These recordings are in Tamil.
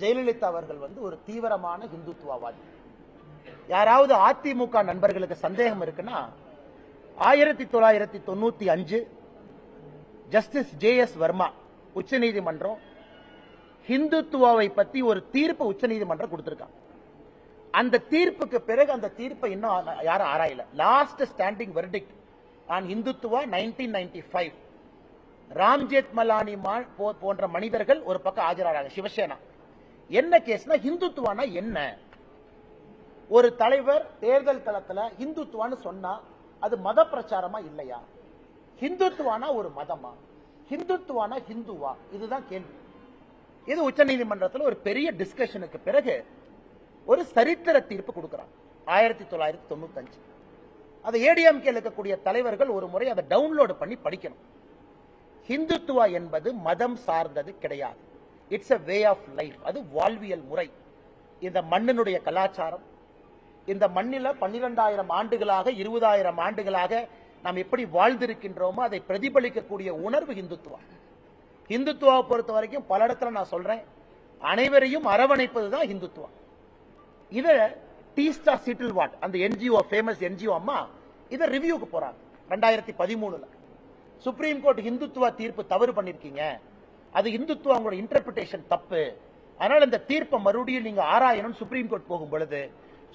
ஜெயலலிதா அவர்கள் ஒரு தீவிரமான இந்துத்துவவாதி. யாராவது அதிமுக நண்பர்களுக்கு சந்தேகம் இருக்குன்னா 1995 ஜஸ்டிஸ் JS வர்மா உச்சநீதிமன்றம் இந்துத்துவாவை பத்தி ஒரு தீர்ப்பு உச்சநீதிமன்றம் கொடுத்திருக்காங்க. அந்த தீர்ப்புக்கு பிறகு அந்த தீர்ப்பை இன்னும் யாரும் ஆராயல. Last standing verdict on Hindutva 1995. Ram Jethmalani போன்ற மனிதர்கள் ஒரு பக்கம் ஆஜராகிறாங்க. சிவசேனா என்ன கேஸ்னா இந்துத்துவானா என்ன? ஒரு தலைவர் தேர்தல் களத்துல இந்துத்துவான்னு சொன்னா அது மத பிரச்சாரமா இல்லையா? இந்துத்துவானா ஒரு மதமா? இந்துத்துவானா ஹிந்துவா? இதுதான் கேள்வி. இது உச்சநீதிமன்றத்தில் ஒரு பெரிய டிஸ்கஷனுக்கு பிறகு ஒரு சரித்திர தீர்ப்பு கொடுக்கிறாங்க 1995. அதை ADMK இருக்கக்கூடிய தலைவர்கள் ஒரு முறை அதை டவுன்லோடு பண்ணி படிக்கணும். ஹிந்துத்துவா என்பது மதம் சார்ந்தது கிடையாது. It's a way of life. அது வாழ்வியல் முறை. இந்த மண்ணினுடைய கலாச்சாரம், இந்த மண்ணில 12,000 ஆண்டுகளாக 20,000 ஆண்டுகளாக நாம் எப்படி வாழ்ந்திருக்கின்றோமோ அதை பிரதிபலிக்கக்கூடிய உணர்வு இந்துத்துவா. இந்துத்துவாவை பொறுத்த வரைக்கும் பல இடத்துல நான் சொல்றேன், அனைவரையும் அரவணைப்பதுதான் இந்துத்துவா. இத டீஸ்டா சிட்டில்வாட் அந்த NGO, ஃபேமஸ் NGO அம்மா இத ரிவ்யூக்கு போறாங்க 2013. சுப்ரீம் கோர்ட் இந்துத்துவா தீர்ப்பு தவறு பண்ணிருக்கீங்க, அது இந்துத்துவா உங்களோட இன்டர்பிரேஷன் தப்பு, அதனால இந்த தீர்ப்பை மறுபடியும் நீங்க ஆராயணும் சுப்ரீம் கோர்ட் போகும் பொழுது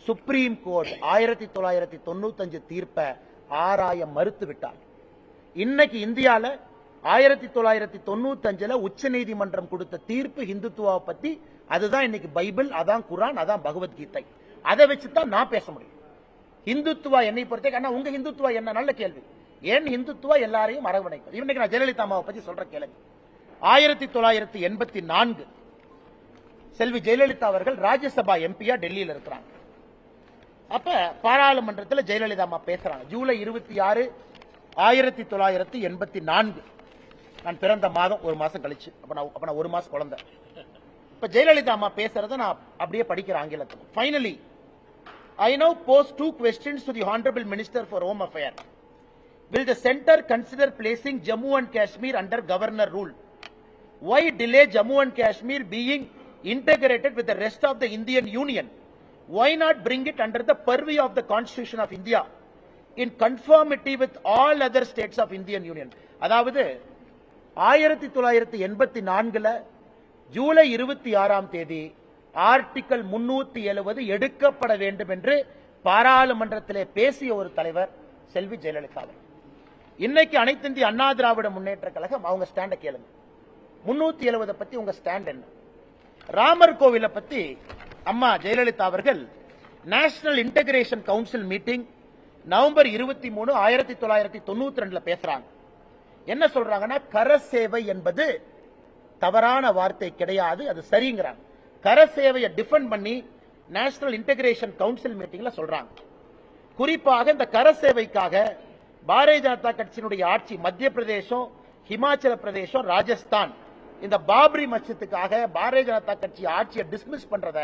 சுப்ரீம் கோர்ட் 1995 தீர்ப்பை ஆராய மறுத்து விட்டார். இன்னைக்கு இந்தியால 1995 உச்ச நீதிமன்றம் கொடுத்த தீர்ப்பு இந்துத்துவாவை பத்தி அதுதான் இன்னைக்கு பைபிள், அதான் குரான், அதான் பகவத்கீதை. அதை வச்சுதான் நான் பேச முடியும். இந்துத்துவா என்னை பொறுத்த உங்க இந்துத்துவா என்ன? நல்ல கேள்வி. ஏன் இந்துத்துவா எல்லாரையும் அரவணைப்பது? இன்னைக்கு நான் ஜெயலலிதா அம்மாவை பத்தி சொல்ற கேளுங்க. 1984 செல்வி ஜெயலலிதா அவர்கள் ராஜ்யசபா எம்பியா டெல்லியில் இருக்கிறாங்க. அப்ப பாராளுமன்றத்தில் ஜெயலலிதா அம்மா பேசுறாங்க. ஜூலை 26, 1984. நான் பிறந்த மாதம் ஒரு மாசம் கழிச்சு. அப்ப நான் ஒரு மாசம் குழந்தை. இப்ப ஜெயலலிதா அம்மா பேசுறத நான் அப்படியே படிக்கிறேன் ஆங்கிலத்தில். Finally, I now pose 2 questions to the Honorable Minister for Home Affairs. Will the center consider placing Jammu and Kashmir under governor rule? Why delay Jammu and Kashmir being integrated with the rest of the Indian Union? Why not bring it under the purview of the Constitution of India in conformity with all other states of Indian Union? அதாவது 1984 ஜூலை 26 ஆர்டிகல் 370 எடுக்கப்பட வேண்டும் என்று பாராளுமன்றத்திலே பேசிய ஒரு தலைவர் செல்வி ஜெயலலிதா. இன்னைக்கு அனைத்து இந்திய அண்ணா திராவிட முன்னேற்ற கழகம் அவங்க ஸ்டாண்ட கேளுங்க. 370 பத்தி உங்க ஸ்டாண்ட் என்ன? ராமர் கோவிலை பத்தி அம்மா ஜெயலலிதா அவர்கள் national integration council meeting November 23, 1992 பேசுறாங்க. என்ன சொல்றாங்கன்னா, கரசேவை என்பது தவறான வார்த்தை கிடையாது, அது சரிங்கிறாங்க. கரசேவையை டிஃபெண்ட் பண்ணி நேஷனல் இன்டகிரேஷன் கவுன்சில் மீட்டிங்ல சொல்றாங்க. குறிப்பாக இந்த கரசேவைக்காக பாரதிய ஜனதா கட்சியினுடைய ஆட்சி மத்திய பிரதேசம், ஹிமாச்சல பிரதேசம், ராஜஸ்தான் இந்த பாபரி மஸ்ஜித்துக்காக பாரதிய ஜனதா கட்சி ஆட்சியை டிஸ்மிஸ் பண்றத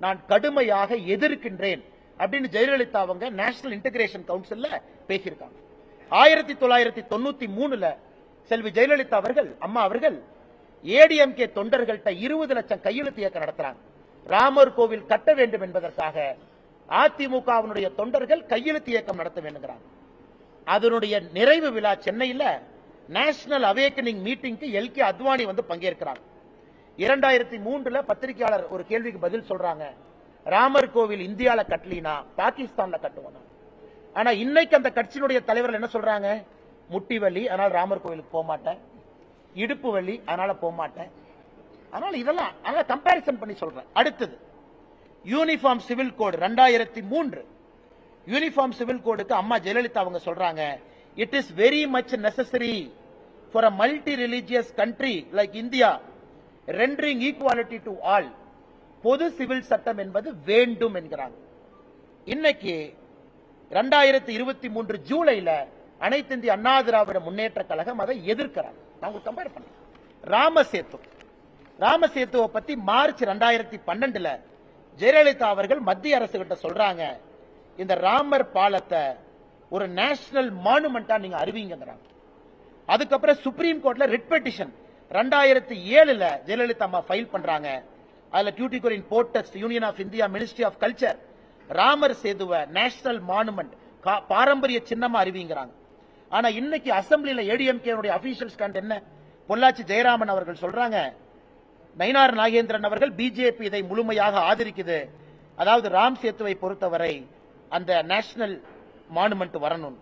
நான் கடுமையாக எதிர்க்கின்றேன் அப்படின்னு ஜெயலலிதா அவங்க நேஷனல் இன்டகிரேஷன் கவுன்சில்ல பேசியிருக்காங்க. 1993 செல்வி ஜெயலலிதா அவர்கள் அம்மா அவர்கள் ADMK தொண்டர்கள்ட்ட 20 லட்சம் கையெழுத்து இயக்கம் நடத்துறாங்க. ராமர் கோவில் கட்ட வேண்டும் என்பதற்காக அதிமுகவினுடைய தொண்டர்கள் கையெழுத்து இயக்கம் நடத்த வேண்டுங்கிறாங்க. அதனுடைய நிறைவு விழா சென்னையில் நேஷனல் அவேக்கனிங் மீட்டிங்க்கு LK அத்வானி பங்கேற்கிறாங்க. 2003 பத்திரிகையாளர் ஒரு கேள்விக்கு பதில் சொல்றாங்க, ராமர் கோவில் இந்தியால கட்டலினா பாகிஸ்தான்ல கட்டுவோம். ஆனா இன்னைக்கு அந்த கட்சியினுடைய தலைவர்கள் என்ன சொல்றாங்க, முட்டி வலி அதனால ராமர் கோவிலுக்கு போக மாட்டேன், இடுப்பு வலி அதனால போக மாட்டேன். அதனால இதெல்லாம் கம்பேரிசன் பண்ணி சொல்றேன். அடுத்தது uniform civil code 2003 uniform civil கோடுக்கு அம்மா ஜெயலலிதா அவங்க சொல்றாங்க, it is very much necessary for a multi-religious country like India rendering equality to all. பொது சிவில் சட்டம் என்பது வேண்டும் என்கிறாங்க. இன்னைக்கு 2023 ஜூலைல அனைத்து இந்திய அண்ணா திராவிட முன்னேற்ற கழகம் அதை எதிர்க்கிறாங்க. நான் கம்பேர் பண்ண ராமசேத்துவை பத்தி மார்ச் 2012 ஜெயலலிதா அவர்கள் மத்திய அரசு கிட்ட சொல்றாங்க, இந்த ராமர் பாலத்தை ஒரு நேஷனல் மானுமெண்டா நீங்க அறிவிங்கிறாங்க. அதுக்கப்புறம் சுப்ரீம் கோர்ட்ல ரிட் பெட்டிஷன் 2007 ஜெயலலிதா அம்மா ஃபைல் பண்றாங்க. அதுல Tuticorin port trust, union of India, ministry of culture ராமர் சேதுவை நேஷனல் மானுமெண்ட் பாரம்பரிய சின்னமா அறிவிங்கிறாங்க. ஆனா இன்னைக்கு அசம்பிளியில ஏடிஎம்கே அபிஷியல் ஸ்டாண்ட் என்ன? பொள்ளாச்சி ஜெயராமன் அவர்கள் சொல்றாங்க, நயினார் நாகேந்திரன் அவர்கள் பிஜேபி இதை முழுமையாக ஆதரிக்குது. அதாவது ராம் சேத்துவை பொறுத்தவரை அந்த நேஷனல் மானுமெண்ட் வரணும்.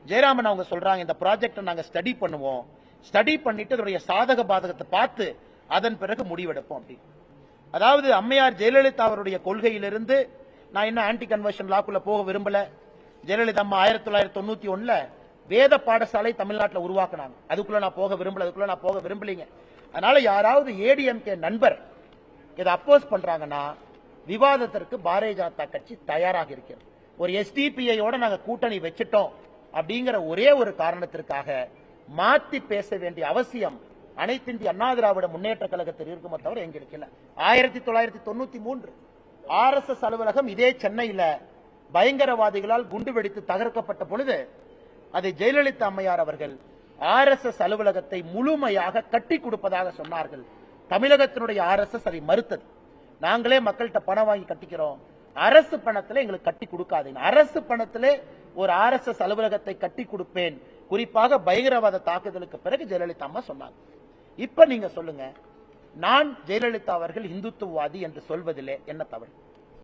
ஜெயராமன் அவங்க சொல்றாங்க, இந்த ப்ராஜெக்ட் நாங்க ஸ்டடி பண்ணுவோம், ஸ்டடி பண்ணிட்டு அதனுடைய சாதக பாதகத்தை பார்த்து அதன் பிறகு முடிவெடுப்போம் அப்படி. அதாவது அம்மையார் ஜெயலலிதா அவருடைய கொள்கையிலிருந்து நான் இன்னும் ஆன்டி கன்வர்ஷன் லாக்குள்ள போக விரும்பல. ஜெயலலிதா அம்மா 1991 வேத பாடசாலை தமிழ்நாட்டில் உருவாக்குனாங்க. அதுக்குள்ள நான் போக விரும்பலீங்க. அதனால யாராவது ஏடிஎம்கே நண்பர் இதை அப்போஸ் பண்றாங்கன்னா விவாதத்திற்கு பாரதிய ஜனதா கட்சி தயாராக இருக்கிறது. ஒரு எஸ்டிபிஐயோட நாங்க கூட்டணி வச்சிட்டோம் அப்படிங்கிற ஒரே ஒரு காரணத்திற்காக மாத்தி பேச வேண்டிய அவசியம் அனைத்து இந்திய அண்ணா திராவிட முன்னேற்ற கழகத்தில் இருக்குமே தவிர எங்களுக்கு இல்ல. 1993 RSS அலுவலகம் இதே சென்னையில பயங்கரவாதிகளால் குண்டு வெடித்து தகர்க்கப்பட்ட பொழுது அதை ஜெயலலிதா அம்மையார் அவர்கள் RSS அலுவலகத்தை முழுமையாக கட்டி கொடுப்பதாக சொன்னார்கள். தமிழகத்தினுடைய RSS அதை மறுத்தது. நாங்களே மக்கள்கிட்ட பணம் வாங்கி கட்டிக்கிறோம், அரசு பணத்திலே எங்களுக்கு கட்டி கொடுக்காதீங்க. அரசு பணத்திலே ஒரு RSS அலுவலகத்தை கட்டி கொடுப்பேன், குறிப்பாக பயங்கரவாத தாக்குதலுக்கு பிறகு ஜெயலலிதா அம்மா சொன்னாங்க. இப்ப நீங்க சொல்லுங்க, நான் ஜெயலலிதா அவர்கள் இந்துத்துவவாதி என்று சொல்வதிலே என்ன தவறு?